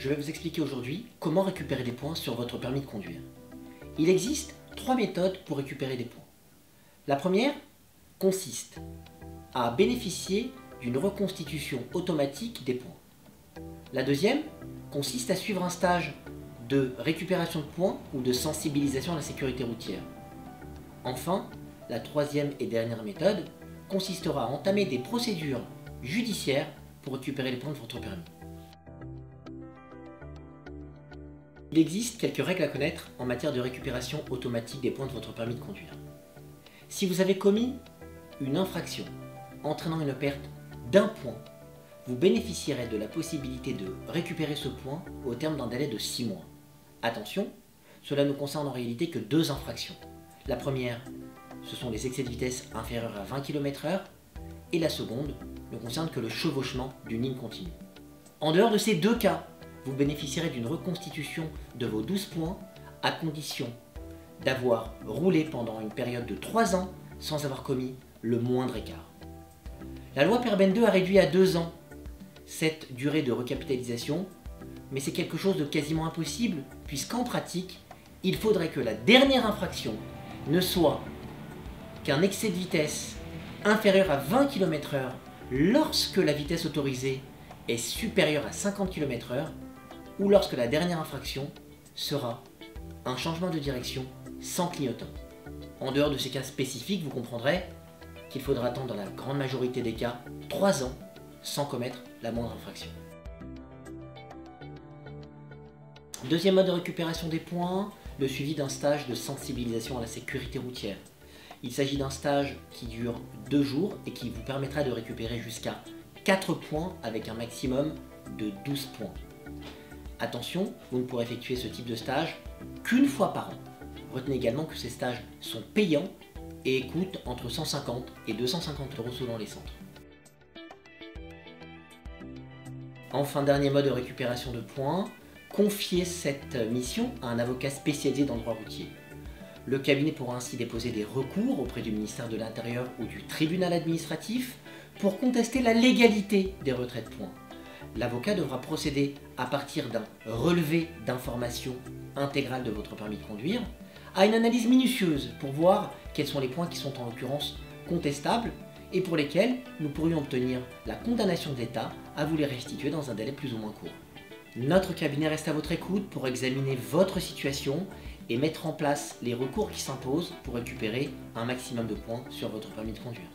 je vais vous expliquer aujourd'hui comment récupérer des points sur votre permis de conduire. Il existe 3 méthodes pour récupérer des points. La première consiste à bénéficier d'une reconstitution automatique des points. La deuxième consiste à suivre un stage de récupération de points ou de sensibilisation à la sécurité routière. Enfin, la troisième et dernière méthode consistera à entamer des procédures judiciaires pour récupérer les points de votre permis. Il existe quelques règles à connaître en matière de récupération automatique des points de votre permis de conduire. Si vous avez commis une infraction entraînant une perte d'un point, vous bénéficierez de la possibilité de récupérer ce point au terme d'un délai de 6 mois. Attention, cela ne concerne en réalité que 2 infractions. La première, ce sont les excès de vitesse inférieurs à 20 km/h et la seconde ne concerne que le chevauchement d'une ligne continue. En dehors de ces 2 cas, vous bénéficierez d'une reconstitution de vos 12 points à condition d'avoir roulé pendant une période de 3 ans sans avoir commis le moindre écart. La loi Perben 2 a réduit à 2 ans cette durée de recapitalisation, mais c'est quelque chose de quasiment impossible puisqu'en pratique, il faudrait que la dernière infraction ne soit qu'un excès de vitesse inférieur à 20 km/h lorsque la vitesse autorisée est supérieure à 50 km/h ou lorsque la dernière infraction sera un changement de direction sans clignotant. En dehors de ces cas spécifiques, vous comprendrez qu'il faudra attendre dans la grande majorité des cas 3 ans sans commettre la moindre infraction. Deuxième mode de récupération des points, le suivi d'un stage de sensibilisation à la sécurité routière. Il s'agit d'un stage qui dure 2 jours et qui vous permettra de récupérer jusqu'à 4 points avec un maximum de 12 points. Attention, vous ne pourrez effectuer ce type de stage qu'une fois par an. Retenez également que ces stages sont payants et coûtent entre 150 et 250 € selon les centres. Enfin, dernier mode de récupération de points, confier cette mission à un avocat spécialisé dans le droit routier. Le cabinet pourra ainsi déposer des recours auprès du ministère de l'Intérieur ou du tribunal administratif pour contester la légalité des retraits de points. L'avocat devra procéder à partir d'un relevé d'informations intégrales de votre permis de conduire à une analyse minutieuse pour voir quels sont les points qui sont en l'occurrence contestables et pour lesquels nous pourrions obtenir la condamnation de l'État à vous les restituer dans un délai plus ou moins court. Notre cabinet reste à votre écoute pour examiner votre situation et mettre en place les recours qui s'imposent pour récupérer un maximum de points sur votre permis de conduire.